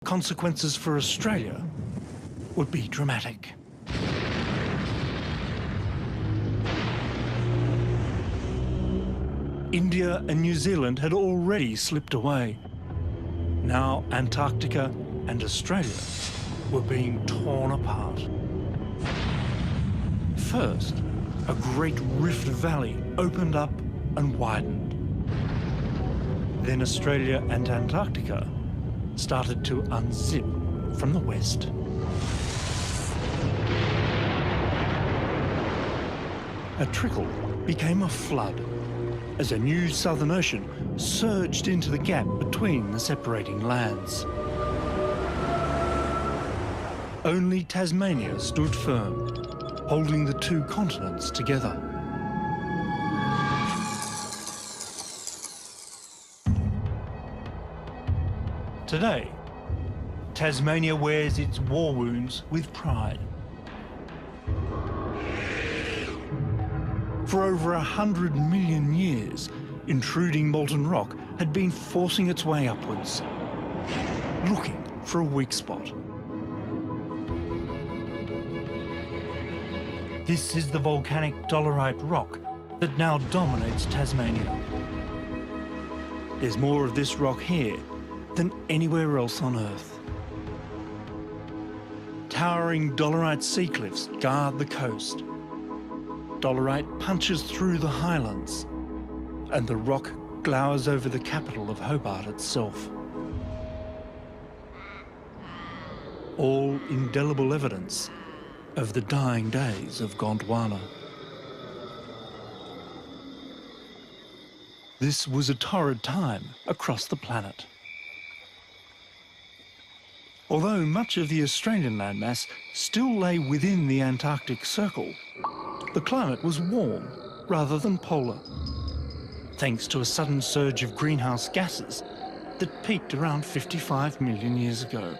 consequences for Australia would be dramatic. India and New Zealand had already slipped away. Now Antarctica and Australia were being torn apart. First, a great rift valley opened up and widened. Then Australia and Antarctica started to unzip from the west. A trickle became a flood as a new Southern Ocean surged into the gap between the separating lands. Only Tasmania stood firm, holding the two continents together. Today, Tasmania wears its war wounds with pride. For over 100 million years, intruding molten rock had been forcing its way upwards, looking for a weak spot. This is the volcanic dolerite rock that now dominates Tasmania. There's more of this rock here than anywhere else on Earth. Towering dolerite sea cliffs guard the coast. Dolerite punches through the highlands, and the rock glowers over the capital of Hobart itself. All indelible evidence of the dying days of Gondwana. This was a torrid time across the planet. Although much of the Australian landmass still lay within the Antarctic Circle, the climate was warm rather than polar, thanks to a sudden surge of greenhouse gases that peaked around 55 million years ago.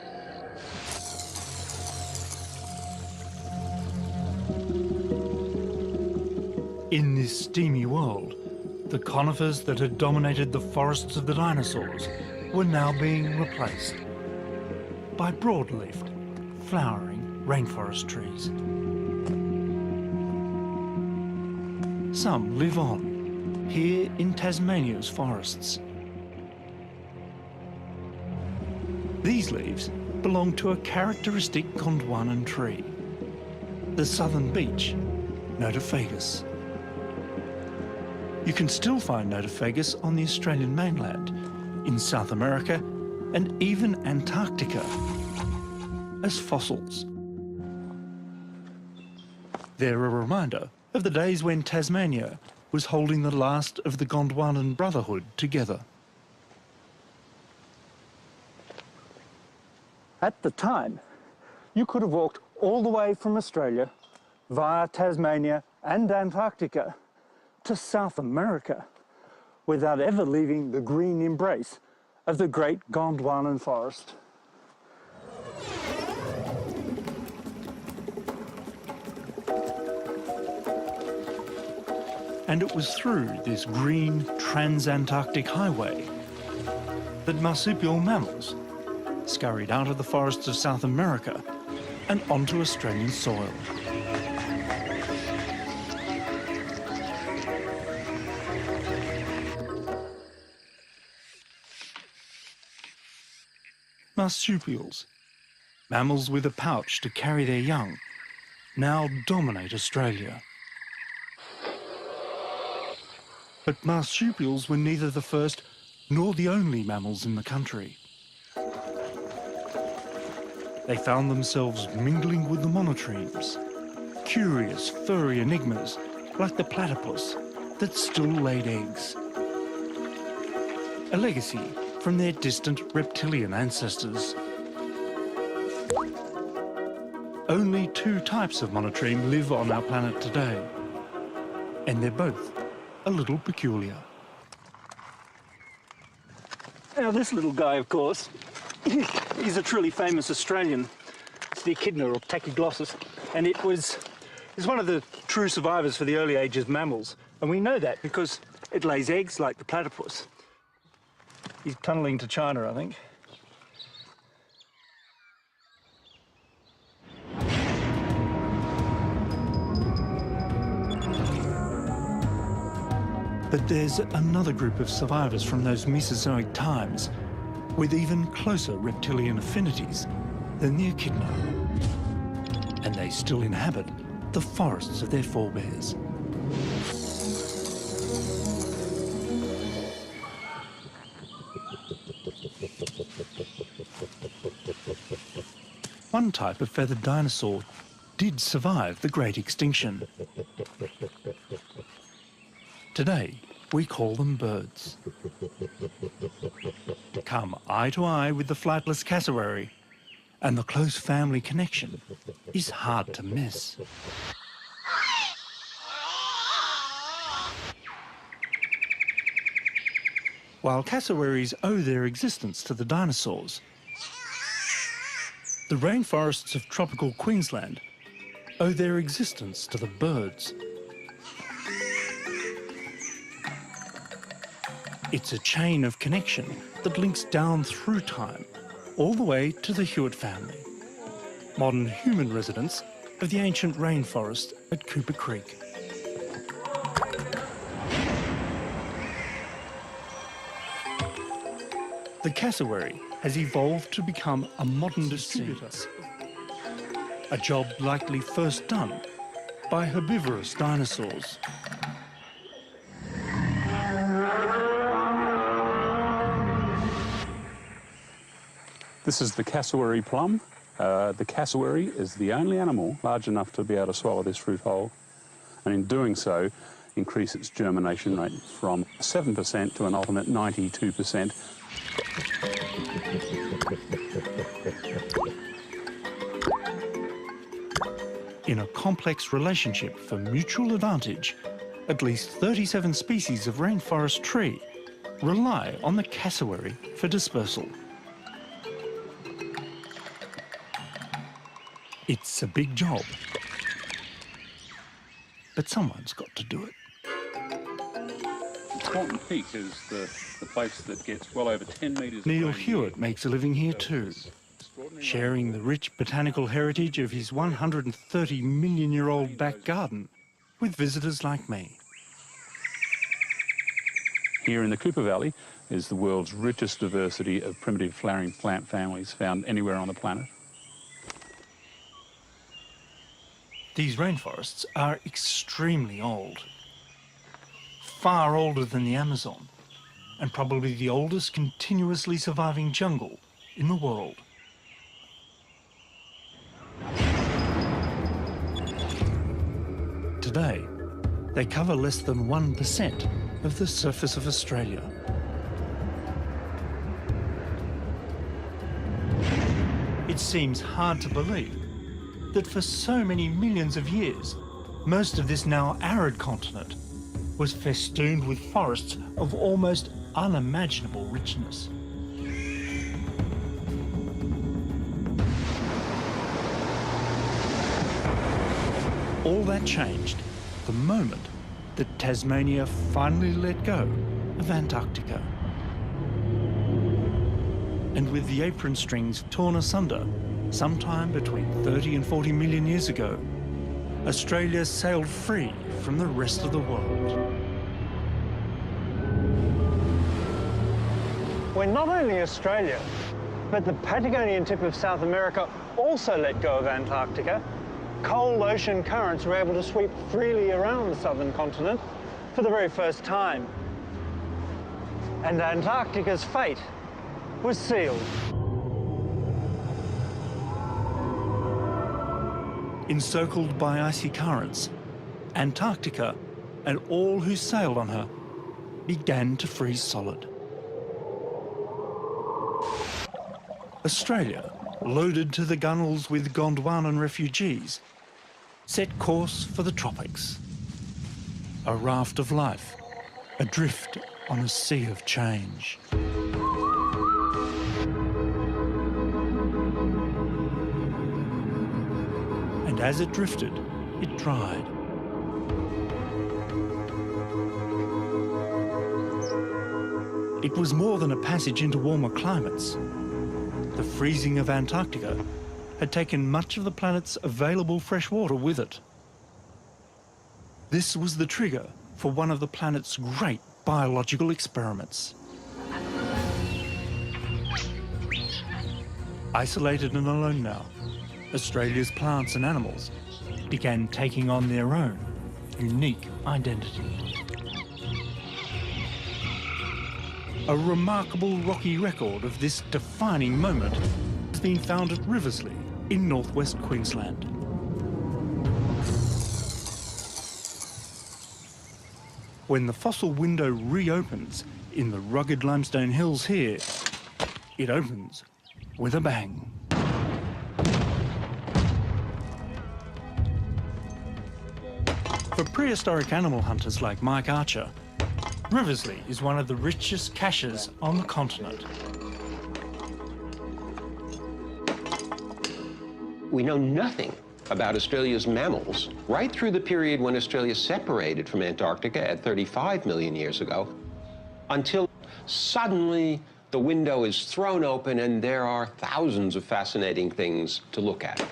In this steamy world, the conifers that had dominated the forests of the dinosaurs were now being replaced by broad-leafed, flowering rainforest trees. Some live on, here in Tasmania's forests. These leaves belong to a characteristic Gondwanan tree, the southern beech, Notophagus. You can still find Notophagus on the Australian mainland, in South America, and even Antarctica, as fossils. They're a reminder of the days when Tasmania was holding the last of the Gondwanan Brotherhood together. At the time, you could have walked all the way from Australia via Tasmania and Antarctica to South America without ever leaving the green embrace of the great Gondwanan forest. And it was through this green transantarctic highway that marsupial mammals scurried out of the forests of South America and onto Australian soil. Marsupials, mammals with a pouch to carry their young, now dominate Australia. But marsupials were neither the first nor the only mammals in the country. They found themselves mingling with the monotremes, curious furry enigmas like the platypus that still laid eggs. A legacy from their distant reptilian ancestors. Only two types of monotreme live on our planet today, and they're both a little peculiar. Now this little guy, of course, he's a truly famous Australian, the echidna or tachyglossus, and it's one of the true survivors for the early ages mammals, and we know that because it lays eggs like the platypus. He's tunnelling to China, I think. But there's another group of survivors from those Mesozoic times with even closer reptilian affinities than the echidna. And they still inhabit the forests of their forebears. One type of feathered dinosaur did survive the Great Extinction. Today, we call them birds. Come eye to eye with the flightless cassowary, and the close family connection is hard to miss. While cassowaries owe their existence to the dinosaurs, the rainforests of tropical Queensland owe their existence to the birds. It's a chain of connection that links down through time, all the way to the Hewitt family, modern human residents of the ancient rainforest at Cooper Creek. The cassowary has evolved to become a modern distributor, a job likely first done by herbivorous dinosaurs. This is the cassowary plum. The cassowary is the only animal large enough to be able to swallow this fruit whole, and in doing so, increase its germination rate from 7% to an ultimate 92%. In a complex relationship for mutual advantage, at least 37 species of rainforest tree rely on the cassowary for dispersal. It's a big job, but someone's got to do it. Thornton Peak is the place that gets well over 10 metres... Neil Hewitt makes a living here too, sharing the rich botanical heritage of his 130-million-year-old back garden with visitors like me. Here in the Cooper Valley is the world's richest diversity of primitive flowering plant families found anywhere on the planet. These rainforests are extremely old, far older than the Amazon, and probably the oldest continuously surviving jungle in the world. Today, they cover less than 1% of the surface of Australia. It seems hard to believe that for so many millions of years, most of this now arid continent was festooned with forests of almost unimaginable richness. All that changed the moment that Tasmania finally let go of Antarctica. And with the apron strings torn asunder, sometime between 30 and 40 million years ago, Australia sailed free from the rest of the world. When not only Australia, but the Patagonian tip of South America also let go of Antarctica, cold ocean currents were able to sweep freely around the southern continent for the very first time. And Antarctica's fate was sealed. Encircled by icy currents, Antarctica and all who sailed on her began to freeze solid. Australia, loaded to the gunwales with Gondwanan refugees, set course for the tropics. A raft of life, adrift on a sea of change. And as it drifted, it dried. It was more than a passage into warmer climates. The freezing of Antarctica had taken much of the planet's available fresh water with it. This was the trigger for one of the planet's great biological experiments. Isolated and alone now, Australia's plants and animals began taking on their own unique identity. A remarkable rocky record of this defining moment has been found at Riverslea in northwest Queensland. When the fossil window reopens in the rugged limestone hills here, it opens with a bang. For prehistoric animal hunters like Mike Archer, Riverslea is one of the richest caches on the continent. We know nothing about Australia's mammals right through the period when Australia separated from Antarctica at 35 million years ago, until suddenly the window is thrown open and there are thousands of fascinating things to look at.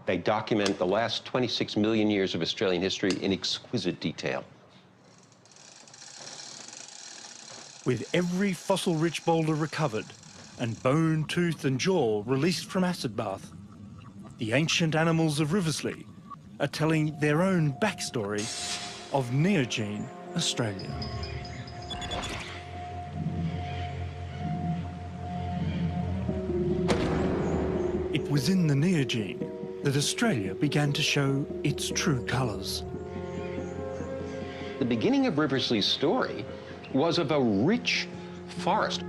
They document the last 26 million years of Australian history in exquisite detail. With every fossil-rich boulder recovered and bone, tooth and jaw released from acid bath, the ancient animals of Riverslea are telling their own backstory of Neogene Australia. It was in the Neogene that Australia began to show its true colours. The beginning of Riverslea's story was of a rich forest.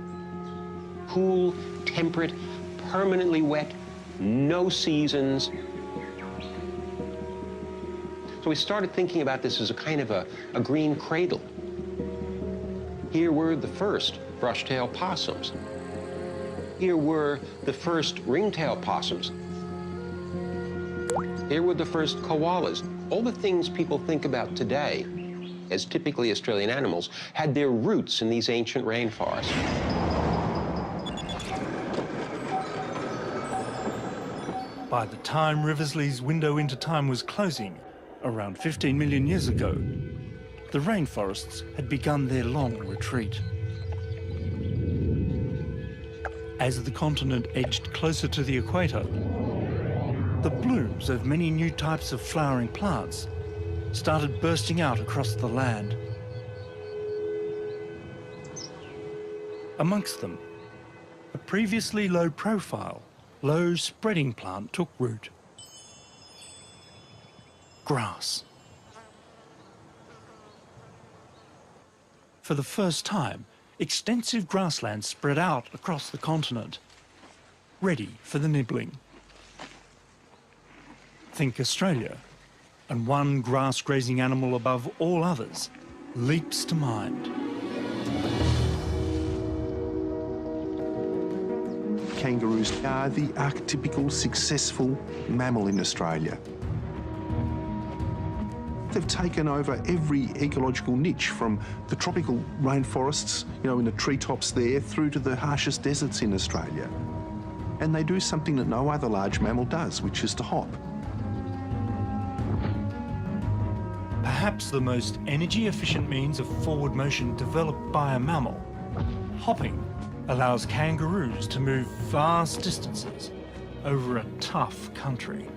Cool, temperate, permanently wet, no seasons. So we started thinking about this as a kind of a green cradle. Here were the first brush-tailed possums. Here were the first ring-tailed possums. Here were the first koalas. All the things people think about today as typically Australian animals had their roots in these ancient rainforests. By the time Riverslea's window into time was closing, around 15 million years ago, the rainforests had begun their long retreat. As the continent edged closer to the equator, the blooms of many new types of flowering plants started bursting out across the land. Amongst them, a previously low-profile, low-spreading plant took root. Grass. For the first time, extensive grasslands spread out across the continent, ready for the nibbling. Think Australia, and one grass-grazing animal above all others leaps to mind. Kangaroos are the archetypical successful mammal in Australia. They've taken over every ecological niche, from the tropical rainforests, in the treetops there, through to the harshest deserts in Australia. And they do something that no other large mammal does, which is to hop. Perhaps the most energy-efficient means of forward motion developed by a mammal, hopping allows kangaroos to move vast distances over a tough country.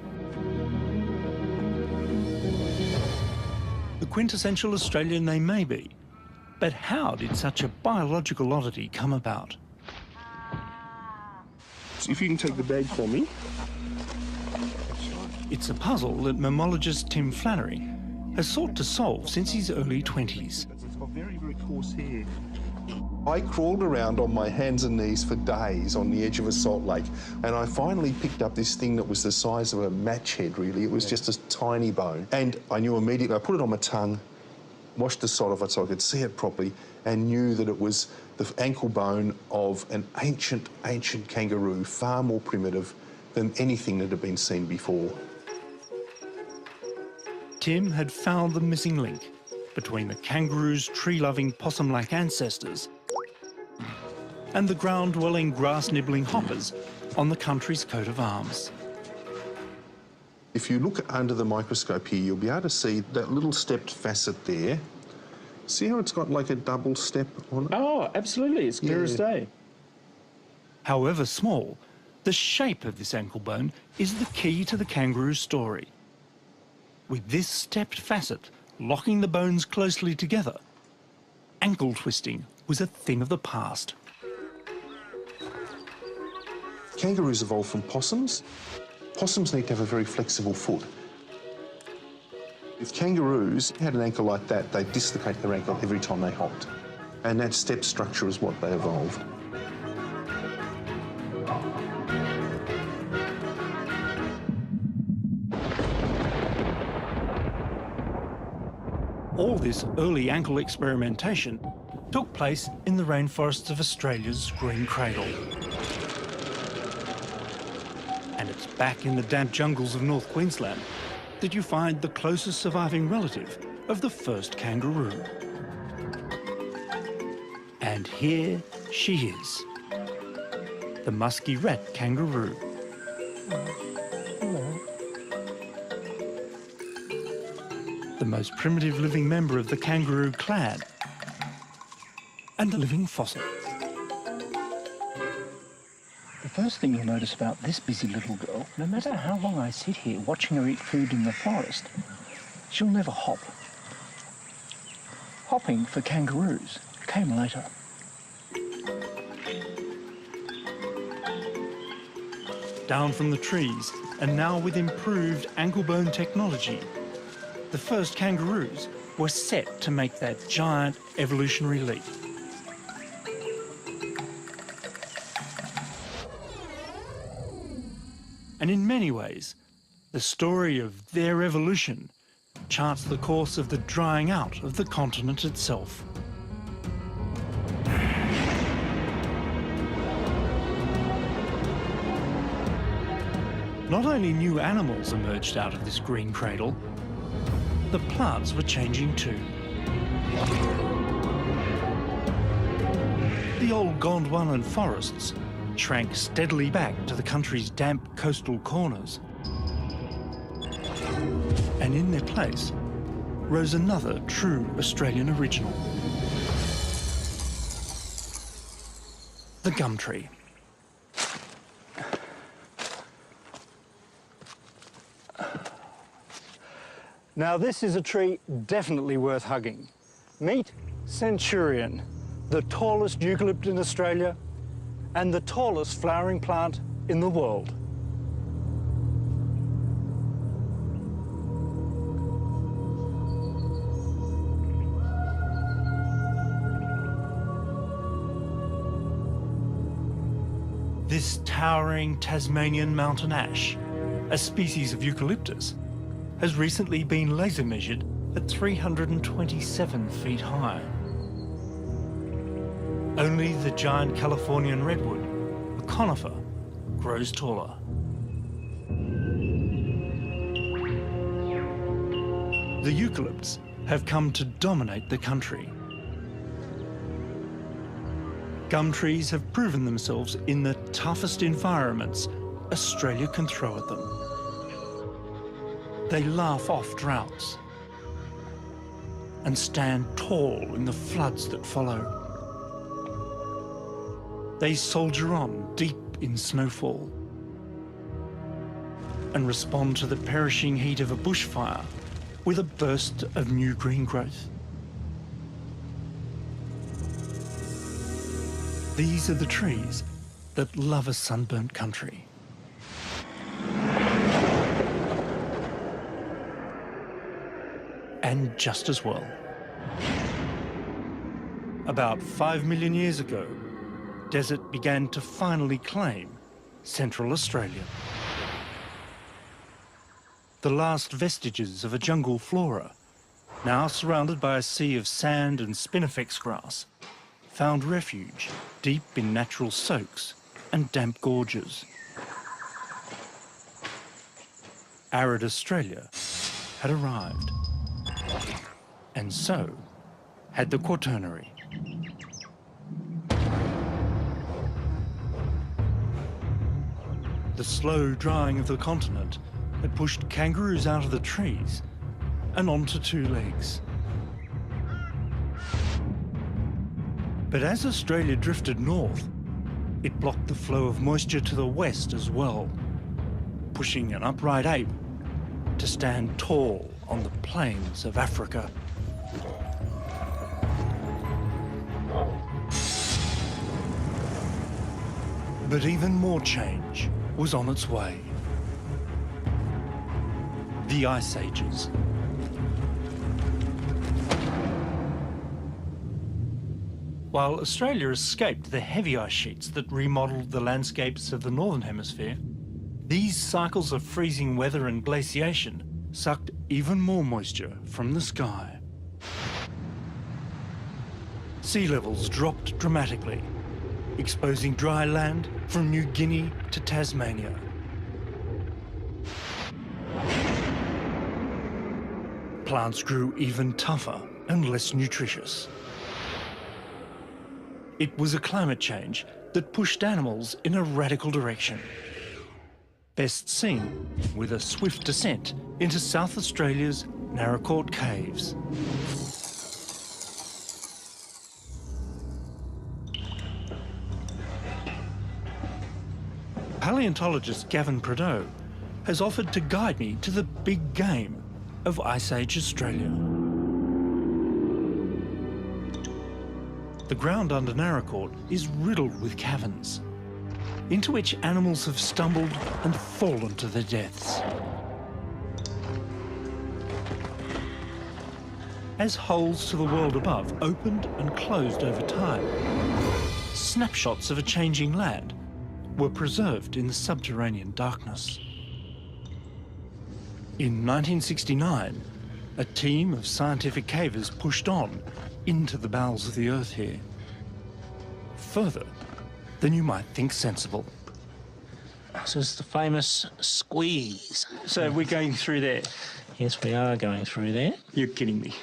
The quintessential Australian they may be, but how did such a biological oddity come about? So if you can take the bag for me. It's a puzzle that mammologist Tim Flannery has sought to solve since his early 20s. It's got very, very coarse hair. I crawled around on my hands and knees for days on the edge of a salt lake, and I finally picked up this thing that was the size of a match head, really. It was just a tiny bone. And I knew immediately, I put it on my tongue, washed the salt off it so I could see it properly, and knew that it was the ankle bone of an ancient kangaroo, far more primitive than anything that had been seen before. Tim had found the missing link between the kangaroo's tree-loving possum-like ancestors and the ground-dwelling, grass-nibbling hoppers on the country's coat of arms. If you look under the microscope here, you'll be able to see that little stepped facet there. See how it's got like a double step on it? Oh, absolutely. It's clear as day. However small, the shape of this ankle bone is the key to the kangaroo story. With this stepped facet locking the bones closely together, ankle twisting was a thing of the past. Kangaroos evolved from possums. Possums need to have a very flexible foot. If kangaroos had an ankle like that, they'd dislocate their ankle every time they hopped. And that step structure is what they evolved. All this early ankle experimentation took place in the rainforests of Australia's Green Cradle. And it's back in the damp jungles of North Queensland that you find the closest surviving relative of the first kangaroo. And here she is, the musky rat kangaroo. The most primitive living member of the kangaroo clan, and a living fossil. The first thing you'll notice about this busy little girl, no matter how long I sit here watching her eat food in the forest, she'll never hop. Hopping for kangaroos came later. Down from the trees, and now with improved ankle bone technology, the first kangaroos were set to make that giant evolutionary leap. And in many ways, the story of their evolution charts the course of the drying out of the continent itself. Not only new animals emerged out of this green cradle, the plants were changing too. The old Gondwanan forests shrank steadily back to the country's damp coastal corners. And in their place rose another true Australian original. The gum tree. Now this is a tree definitely worth hugging. Meet Centurion, the tallest eucalypt in Australia and the tallest flowering plant in the world. This towering Tasmanian mountain ash, a species of eucalyptus, has recently been laser measured at 327 feet high. Only the giant Californian redwood, a conifer, grows taller. The eucalypts have come to dominate the country. Gum trees have proven themselves in the toughest environments Australia can throw at them. They laugh off droughts and stand tall in the floods that follow. They soldier on deep in snowfall and respond to the perishing heat of a bushfire with a burst of new green growth. These are the trees that love a sunburnt country. And just as well. About 5 million years ago, desert began to finally claim Central Australia. The last vestiges of a jungle flora, now surrounded by a sea of sand and spinifex grass, found refuge deep in natural soaks and damp gorges. Arid Australia had arrived. And so had the Quaternary. The slow drying of the continent had pushed kangaroos out of the trees and onto two legs. But as Australia drifted north, it blocked the flow of moisture to the west as well, pushing an upright ape to stand tall on the plains of Africa. But even more change was on its way. The Ice Ages. While Australia escaped the heavy ice sheets that remodelled the landscapes of the Northern Hemisphere, these cycles of freezing weather and glaciation sucked even more moisture from the sky. Sea levels dropped dramatically, exposing dry land from New Guinea to Tasmania. Plants grew even tougher and less nutritious. It was a climate change that pushed animals in a radical direction. Best seen with a swift descent into South Australia's Narracourt Caves. Paleontologist Gavin Prideaux has offered to guide me to the big game of Ice Age Australia. The ground under Narracourt is riddled with caverns, into which animals have stumbled and fallen to their deaths. As holes to the world above opened and closed over time, snapshots of a changing land were preserved in the subterranean darkness. In 1969, a team of scientific cavers pushed on into the bowels of the earth here. Further than you might think sensible. This is the famous squeeze. So we're going through there? Yes, we are going through there. You're kidding me.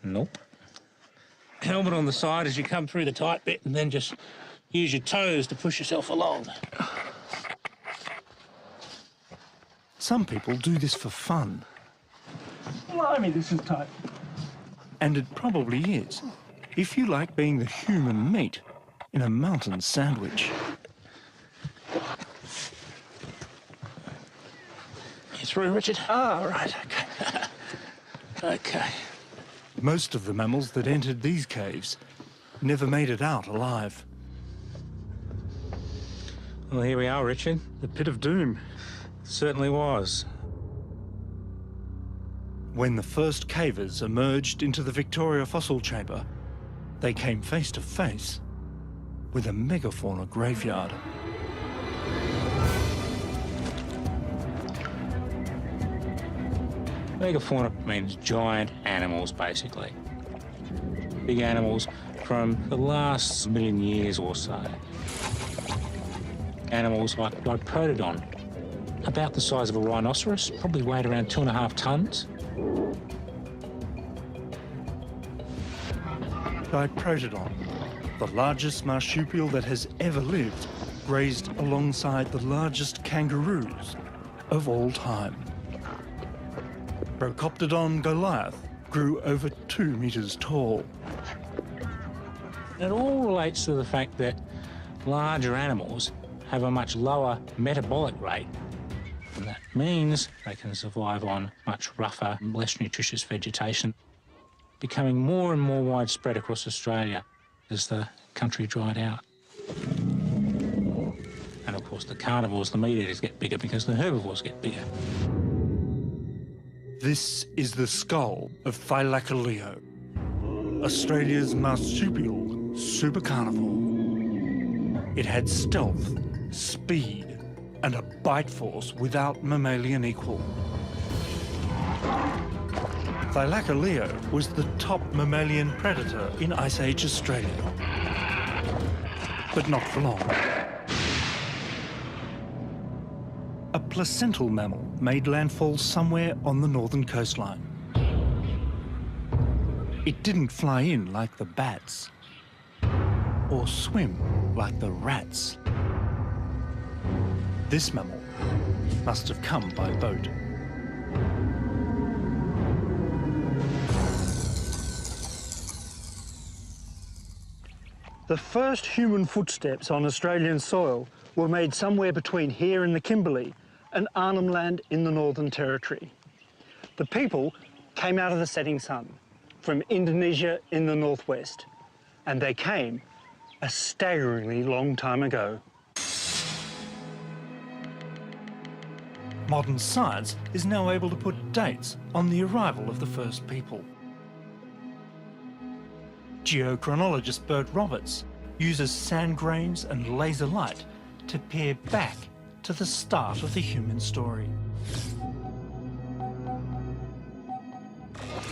Nope. Helmet on the side as you come through the tight bit, and then just use your toes to push yourself along. Some people do this for fun. Blimey, this is tight. And it probably is, if you like being the human meat in a mountain sandwich. You through, Richard? Ah, right, okay. Okay. Most of the mammals that entered these caves never made it out alive. Well, here we are, Richard. The pit of doom. Certainly was. When the first cavers emerged into the Victoria fossil chamber, they came face to face with a megafauna graveyard. Megafauna means giant animals, basically. Big animals from the last million years or so. Animals like Diprotodon, about the size of a rhinoceros, probably weighed around 2.5 tons. Diprotodon, the largest marsupial that has ever lived, grazed alongside the largest kangaroos of all time. Procoptodon Goliath grew over 2 meters tall. It all relates to the fact that larger animals have a much lower metabolic rate, and that means they can survive on much rougher, less nutritious vegetation, becoming more and more widespread across Australia as the country dried out. And of course the carnivores, the meat eaters, get bigger because the herbivores get bigger. This is the skull of Thylacoleo, Australia's marsupial supercarnivore. It had stealth, speed, and a bite force without mammalian equal. Thylacoleo was the top mammalian predator in Ice Age Australia. But not for long. A placental mammal made landfall somewhere on the northern coastline. It didn't fly in like the bats, or swim like the rats. This mammal must have come by boat. The first human footsteps on Australian soil were made somewhere between here in the Kimberley and Arnhem Land in the Northern Territory. The people came out of the setting sun from Indonesia in the northwest, and they came a staggeringly long time ago. Modern science is now able to put dates on the arrival of the first people. Geochronologist Bert Roberts uses sand grains and laser light to peer back to the start of the human story.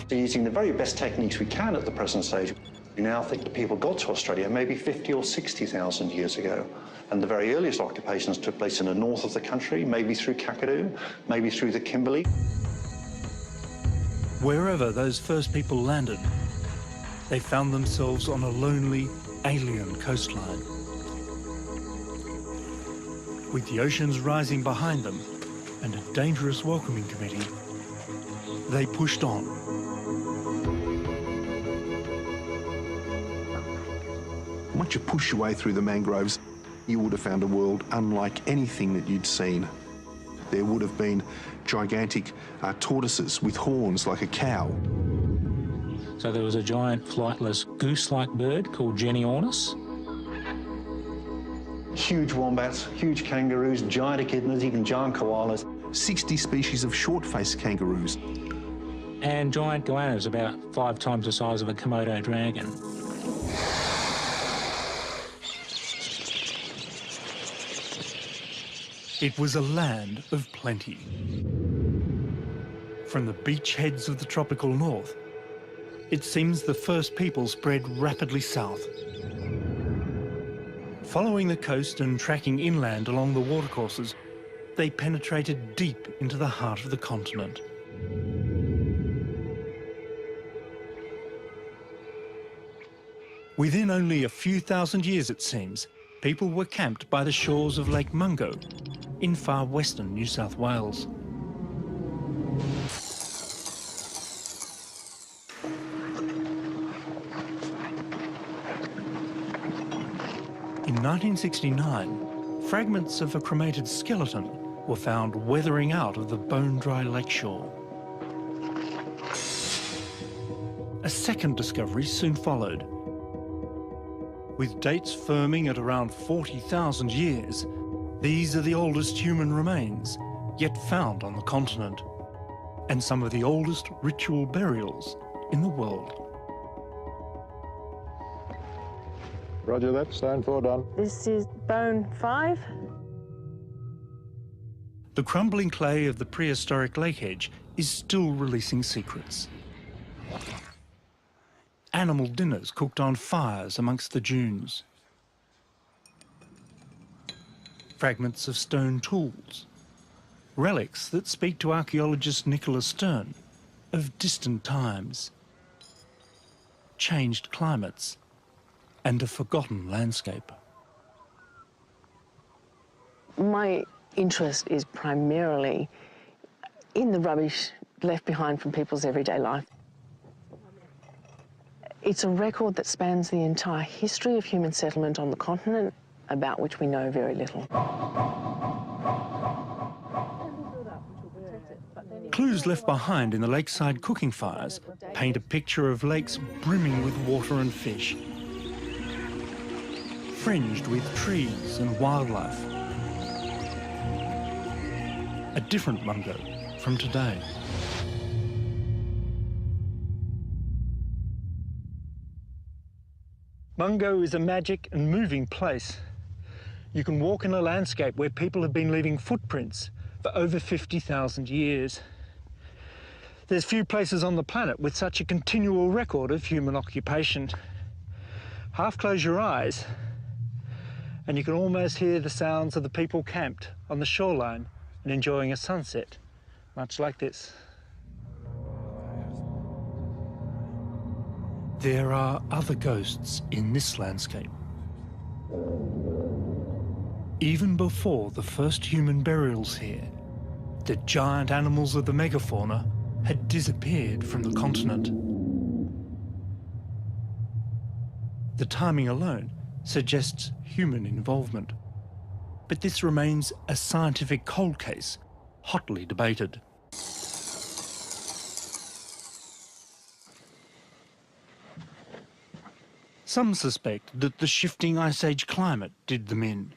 Using the very best techniques we can at the present stage, we now think that people got to Australia maybe 50 or 60,000 years ago. And the very earliest occupations took place in the north of the country, maybe through Kakadu, maybe through the Kimberley. Wherever those first people landed, they found themselves on a lonely, alien coastline. With the oceans rising behind them and a dangerous welcoming committee, they pushed on. Once you push your way through the mangroves, you would have found a world unlike anything that you'd seen. There would have been gigantic tortoises with horns like a cow. So there was a giant flightless goose-like bird called Genyornis. Huge wombats, huge kangaroos, giant echidnas, even giant koalas. 60 species of short-faced kangaroos. And giant goannas, about 5 times the size of a Komodo dragon. It was a land of plenty. From the beachheads of the tropical north, it seems the first people spread rapidly south. Following the coast and tracking inland along the watercourses, they penetrated deep into the heart of the continent. Within only a few thousand years, it seems, people were camped by the shores of Lake Mungo in far western New South Wales. In 1969, fragments of a cremated skeleton were found weathering out of the bone-dry lakeshore. A second discovery soon followed. With dates firming at around 40,000 years, these are the oldest human remains yet found on the continent, and some of the oldest ritual burials in the world. Roger that, stone 4 done. This is bone 5. The crumbling clay of the prehistoric lake edge is still releasing secrets. Animal dinners cooked on fires amongst the dunes. Fragments of stone tools. Relics that speak to archaeologist Nicholas Stern of distant times. Changed climates and a forgotten landscape. My interest is primarily in the rubbish left behind from people's everyday life. It's a record that spans the entire history of human settlement on the continent, about which we know very little. Clues left behind in the lakeside cooking fires paint a picture of lakes brimming with water and fish, fringed with trees and wildlife. A different Mungo from today. Mungo is a magic and moving place. You can walk in a landscape where people have been leaving footprints for over 50,000 years. There's few places on the planet with such a continual record of human occupation. Half close your eyes and you can almost hear the sounds of the people camped on the shoreline and enjoying a sunset, much like this. There are other ghosts in this landscape. Even before the first human burials here, the giant animals of the megafauna had disappeared from the continent. The timing alone suggests human involvement. But this remains a scientific cold case, hotly debated. Some suspect that the shifting Ice Age climate did them in.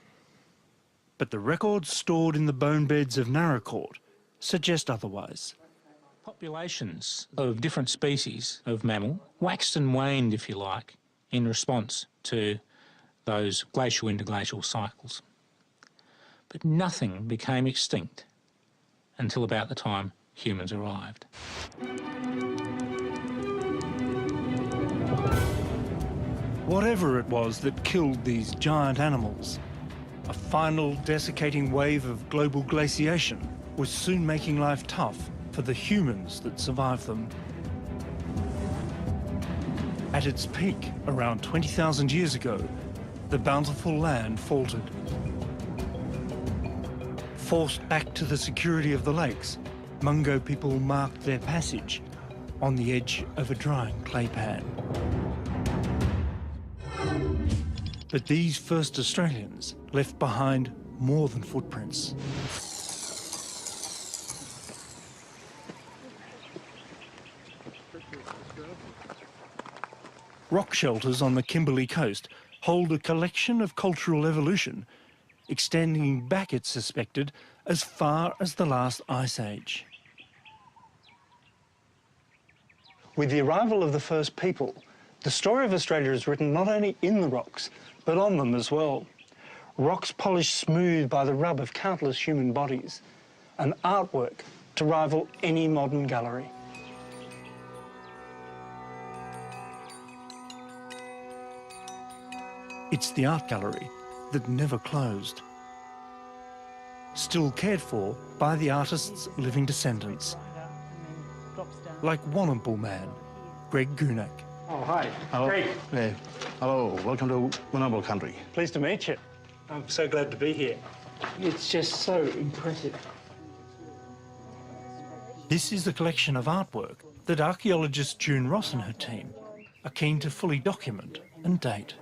But the records stored in the bone beds of Naracoorte suggest otherwise. Populations of different species of mammal waxed and waned, if you like, in response to those glacial interglacial cycles. But nothing became extinct until about the time humans arrived. Whatever it was that killed these giant animals, a final desiccating wave of global glaciation was soon making life tough for the humans that survived them. At its peak, around 20,000 years ago, the bountiful land faltered. Forced back to the security of the lakes, Mungo people marked their passage on the edge of a drying clay pan. But these first Australians left behind more than footprints. Rock shelters on the Kimberley coast hold a collection of cultural evolution extending back, it's suspected, as far as the last ice age. With the arrival of the first people, the story of Australia is written not only in the rocks, but on them as well. Rocks polished smooth by the rub of countless human bodies, an artwork to rival any modern gallery. It's the art gallery that never closed, still cared for by the artist's living descendants, like Warrnambool man Greg Gunak. Oh, hi. Hello. Greg. Hey. Hello, welcome to Warrnambool country. Pleased to meet you. I'm so glad to be here. It's just so impressive. This is a collection of artwork that archaeologist June Ross and her team are keen to fully document and date.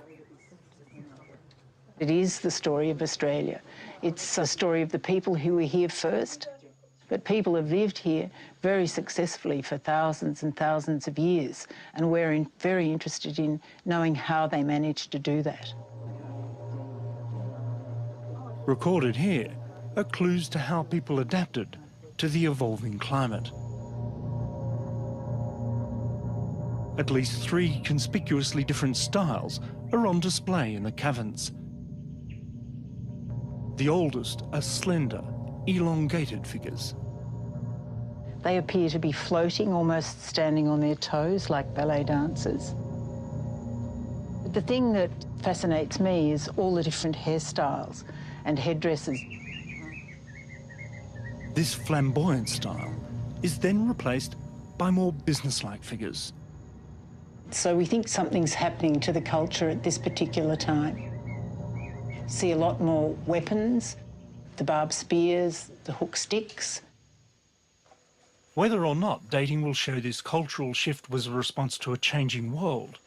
It is the story of Australia. It's a story of the people who were here first, but people have lived here very successfully for thousands and thousands of years, and we're very interested in knowing how they managed to do that. Recorded here are clues to how people adapted to the evolving climate. At least 3 conspicuously different styles are on display in the caverns. The oldest are slender, elongated figures. They appear to be floating, almost standing on their toes like ballet dancers. But the thing that fascinates me is all the different hairstyles and headdresses. This flamboyant style is then replaced by more businesslike figures. So we think something's happening to the culture at this particular time. See a lot more weapons, the barbed spears, the hook sticks. Whether or not dating will show this cultural shift was a response to a changing world,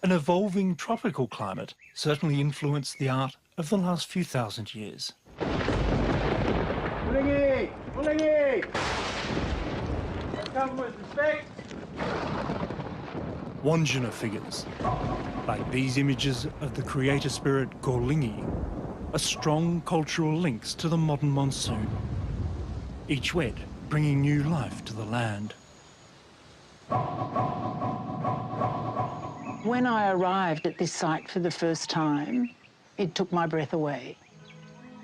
an evolving tropical climate certainly influenced the art of the last few thousand years. Mullingy! Mullingy! Come with respect. Wandjina figures, like these images of the creator spirit Gorlingi, are strong cultural links to the modern monsoon, each wet bringing new life to the land. When I arrived at this site for the first time, it took my breath away.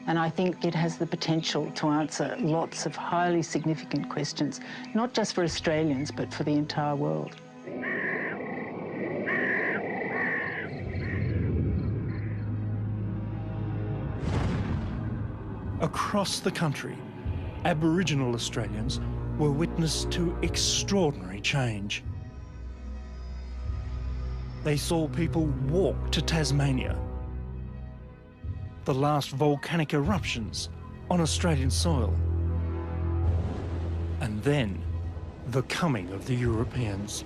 And I think it has the potential to answer lots of highly significant questions, not just for Australians, but for the entire world. Across the country, Aboriginal Australians were witness to extraordinary change. They saw people walk to Tasmania, the last volcanic eruptions on Australian soil, and then the coming of the Europeans.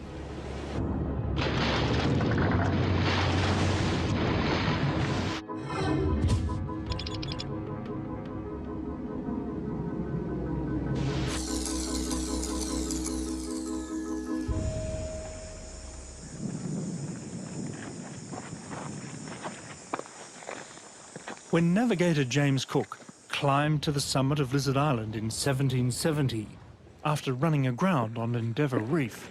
When navigator James Cook climbed to the summit of Lizard Island in 1770, after running aground on Endeavour Reef,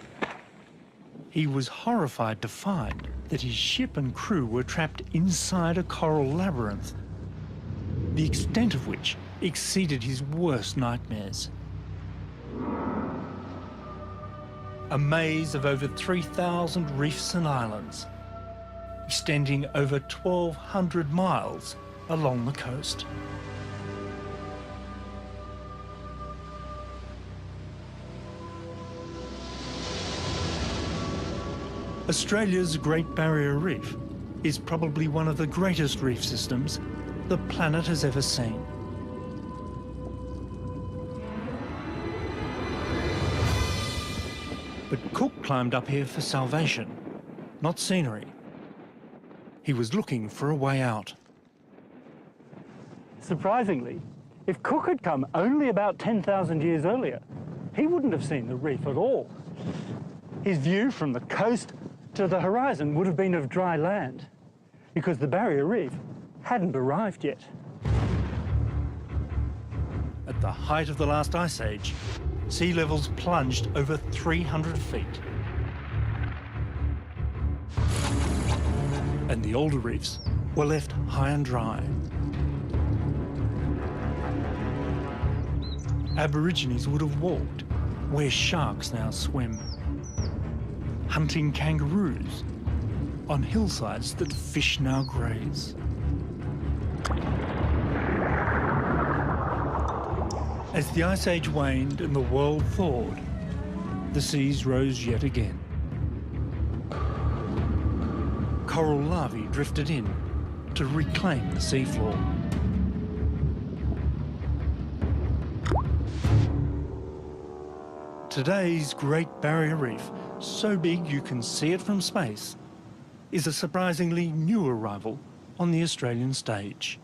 he was horrified to find that his ship and crew were trapped inside a coral labyrinth, the extent of which exceeded his worst nightmares. A maze of over 3,000 reefs and islands, extending over 1,200 miles along the coast. Australia's Great Barrier Reef is probably one of the greatest reef systems the planet has ever seen. But Cook climbed up here for salvation, not scenery. He was looking for a way out. Surprisingly, if Cook had come only about 10,000 years earlier, he wouldn't have seen the reef at all. His view from the coast to the horizon would have been of dry land, because the Barrier Reef hadn't arrived yet. At the height of the last ice age, sea levels plunged over 300 feet. And the older reefs were left high and dry. Aborigines would have walked where sharks now swim, hunting kangaroos on hillsides that fish now graze. As the Ice Age waned and the world thawed, the seas rose yet again. Coral larvae drifted in to reclaim the seafloor. Today's Great Barrier Reef, so big you can see it from space, is a surprisingly new arrival on the Australian stage.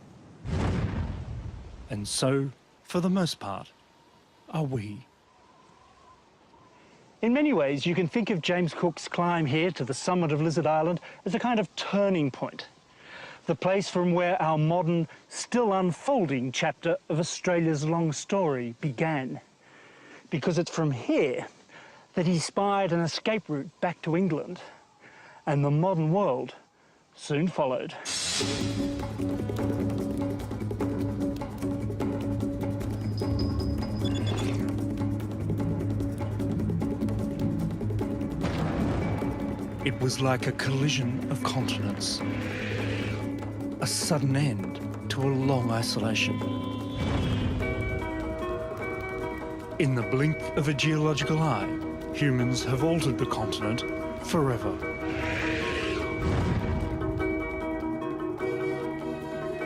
And so, for the most part, are we. In many ways, you can think of James Cook's climb here to the summit of Lizard Island as a kind of turning point, the place from where our modern, still unfolding chapter of Australia's long story began. Because it's from here that he spied an escape route back to England, and the modern world soon followed. It was like a collision of continents, a sudden end to a long isolation. In the blink of a geological eye, humans have altered the continent forever.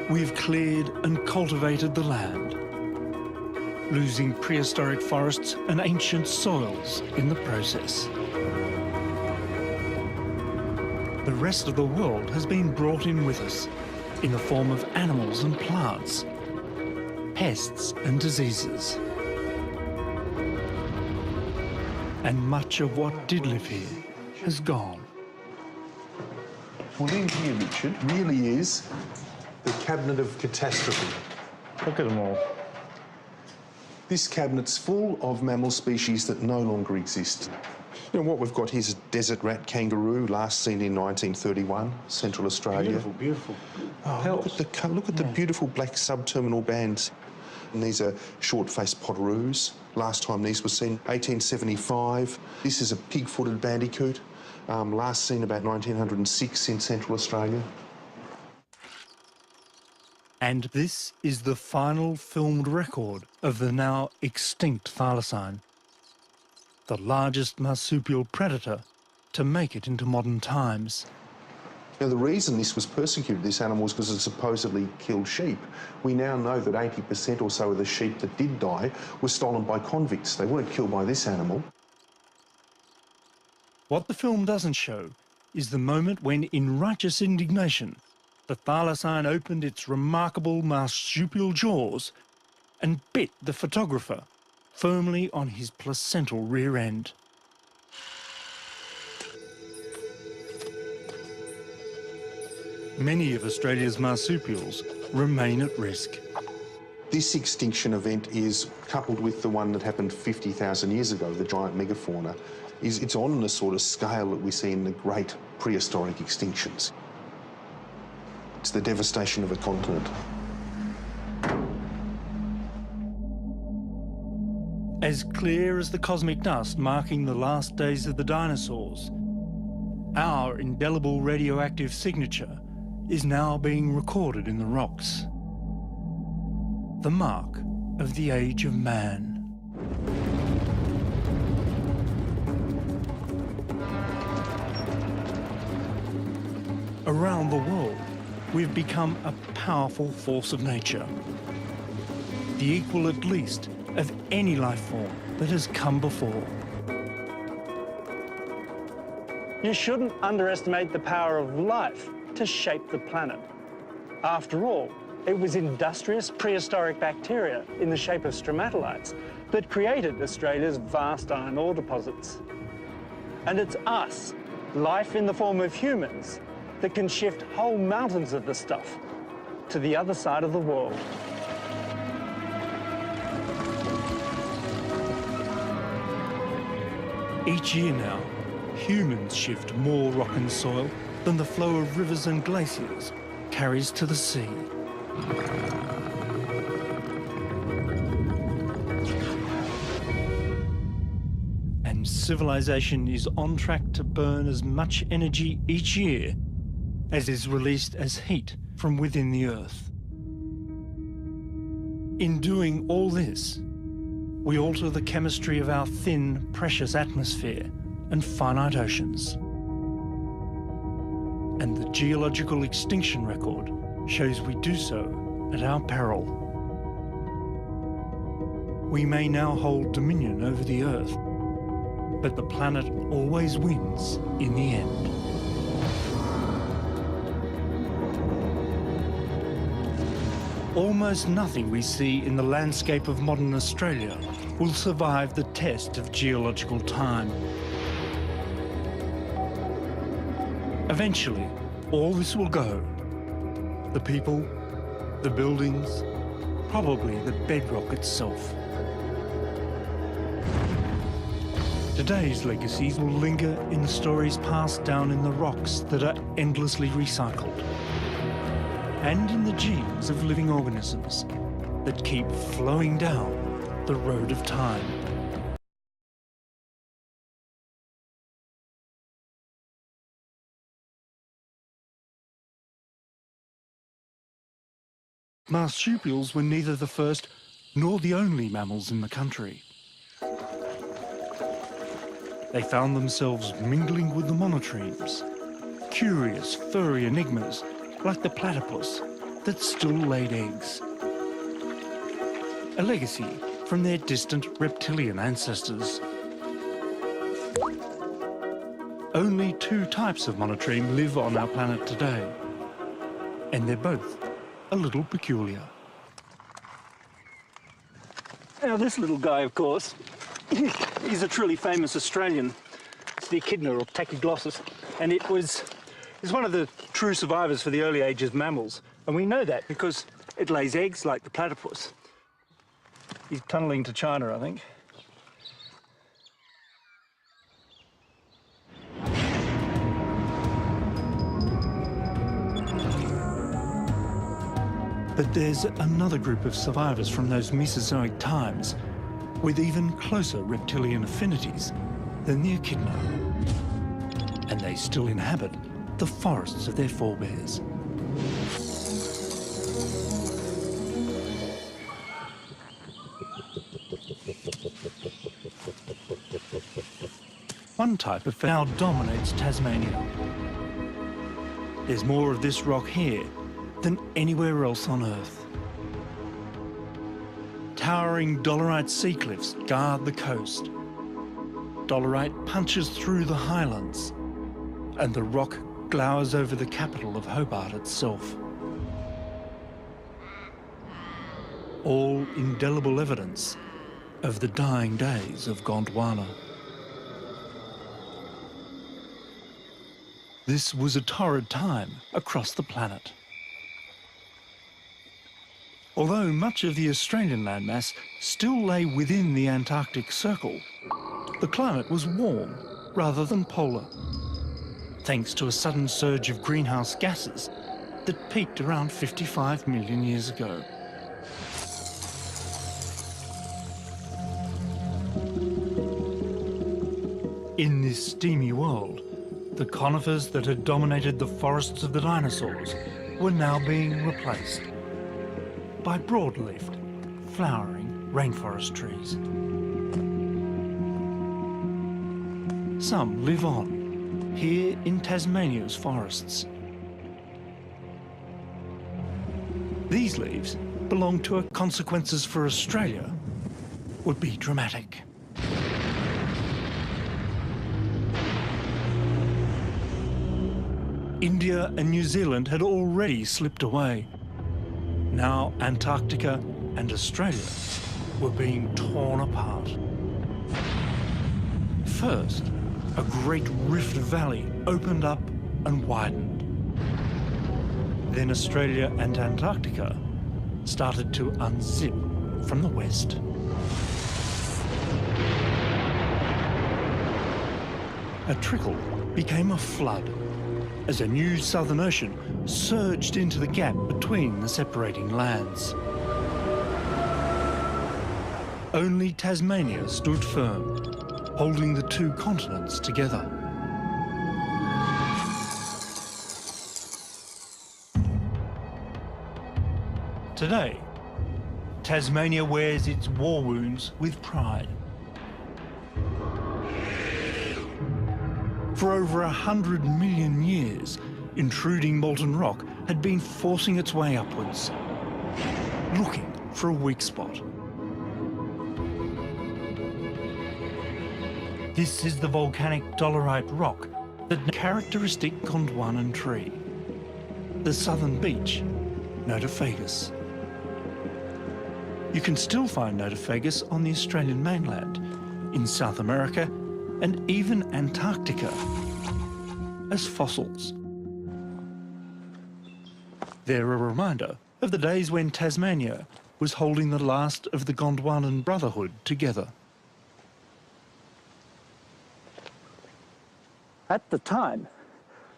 We've cleared and cultivated the land, losing prehistoric forests and ancient soils in the process. The rest of the world has been brought in with us in the form of animals and plants, pests and diseases. And much of what did live here has gone. Well, in here, Richard, really is the cabinet of catastrophe. Look at them all. This cabinet's full of mammal species that no longer exist. You know, what we've got here is a desert rat kangaroo, last seen in 1931, Central Australia. Beautiful, beautiful. Oh, look at the beautiful black subterminal bands. And these are short-faced potoroos. Last time these were seen, 1875. This is a pig-footed bandicoot, last seen about 1906 in Central Australia. And this is the final filmed record of the now extinct thylacine, the largest marsupial predator to make it into modern times. Now, the reason this was persecuted, this animal, was because it supposedly killed sheep. We now know that 80% or so of the sheep that did die were stolen by convicts. They weren't killed by this animal. What the film doesn't show is the moment when, in righteous indignation, the thylacine opened its remarkable marsupial jaws and bit the photographer firmly on his placental rear end. Many of Australia's marsupials remain at risk. This extinction event is coupled with the one that happened 50,000 years ago, the giant megafauna, it's on the sort of scale that we see in the great prehistoric extinctions. It's the devastation of a continent. As clear as the cosmic dust marking the last days of the dinosaurs, our indelible radioactive signature is now being recorded in the rocks. The mark of the age of man. Around the world, we've become a powerful force of nature, the equal at least of any life form that has come before. You shouldn't underestimate the power of life to shape the planet. After all, it was industrious prehistoric bacteria in the shape of stromatolites that created Australia's vast iron ore deposits. And it's us, life in the form of humans, that can shift whole mountains of the stuff to the other side of the world. Each year now, humans shift more rock and soil than the flow of rivers and glaciers carries to the sea. And civilization is on track to burn as much energy each year as is released as heat from within the Earth. In doing all this, we alter the chemistry of our thin, precious atmosphere and finite oceans. And the geological extinction record shows we do so at our peril. We may now hold dominion over the Earth, but the planet always wins in the end. Almost nothing we see in the landscape of modern Australia will survive the test of geological time. Eventually, all this will go. The people, the buildings, probably the bedrock itself. Today's legacies will linger in the stories passed down in the rocks that are endlessly recycled, and in the genes of living organisms that keep flowing down the road of time. Marsupials were neither the first nor the only mammals in the country. They found themselves mingling with the monotremes, curious furry enigmas like the platypus that still laid eggs. A legacy from their distant reptilian ancestors. Only 2 types of monotreme live on our planet today, and they're both a little peculiar. Now this little guy, of course, he's a truly famous Australian. It's the echidna or tachyglossus, and it's one of the true survivors for the early ages mammals. And we know that because it lays eggs like the platypus. He's tunnelling to China, I think. But there's another group of survivors from those Mesozoic times with even closer reptilian affinities than the echidna. And they still inhabit the forests of their forebears. One type of now dominates Tasmania. There's more of this rock here than anywhere else on Earth. Towering dolerite sea cliffs guard the coast. Dolerite punches through the highlands, and the rock glowers over the capital of Hobart itself. All indelible evidence of the dying days of Gondwana. This was a torrid time across the planet. Although much of the Australian landmass still lay within the Antarctic Circle, the climate was warm rather than polar, thanks to a sudden surge of greenhouse gases that peaked around 55 million years ago. In this steamy world, the conifers that had dominated the forests of the dinosaurs were now being replaced by broad-leafed, flowering rainforest trees. Some live on, here in Tasmania's forests. These leaves belong to a consequences for Australia would be dramatic. India and New Zealand had already slipped away. Now Antarctica and Australia were being torn apart. First, a great rift valley opened up and widened. Then Australia and Antarctica started to unzip from the west. A trickle became a flood as a new Southern Ocean surged into the gap between the separating lands. Only Tasmania stood firm, holding the two continents together. Today, Tasmania wears its war wounds with pride. For over 100 million years, intruding molten rock had been forcing its way upwards, looking for a weak spot. This is the volcanic dolerite rock, the characteristic Gondwanan tree, the southern beech, Notophagus. You can still find Notophagus on the Australian mainland, in South America, and even Antarctica as fossils. They're a reminder of the days when Tasmania was holding the last of the Gondwanan Brotherhood together. At the time,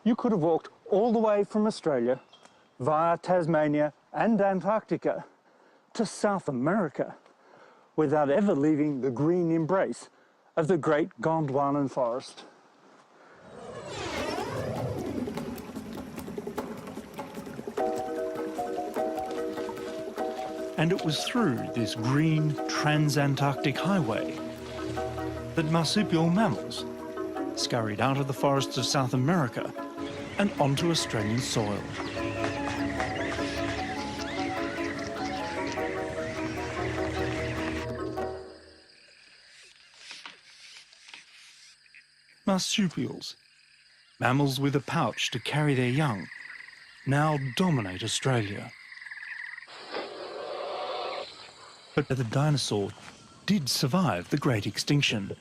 you could have walked all the way from Australia via Tasmania and Antarctica to South America without ever leaving the green embrace of the great Gondwanan forest. And it was through this green transantarctic highway that marsupial mammals scurried out of the forests of South America and onto Australian soil. Marsupials, mammals with a pouch to carry their young, now dominate Australia. But the dinosaur did survive the Great Extinction.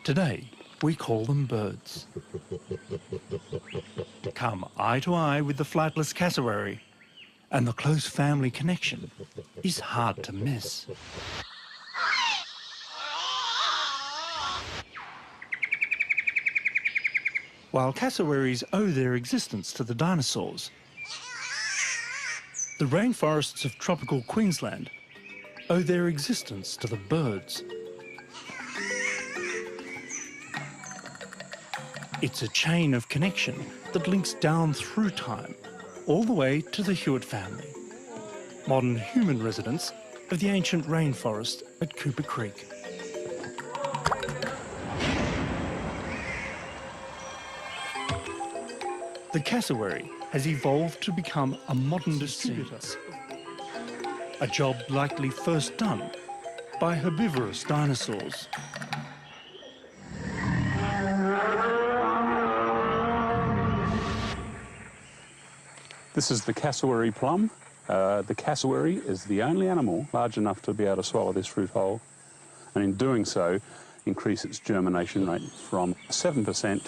Today, we call them birds. Come eye to eye with the flightless cassowary, and the close family connection is hard to miss. While cassowaries owe their existence to the dinosaurs, the rainforests of tropical Queensland owe their existence to the birds. It's a chain of connection that links down through time, all the way to the Hewitt family, modern human residents of the ancient rainforest at Cooper Creek. The cassowary has evolved to become a modern distributor, a job likely first done by herbivorous dinosaurs. This is the cassowary plum. The cassowary is the only animal large enough to be able to swallow this fruit whole, and in doing so increase its germination rate from 7%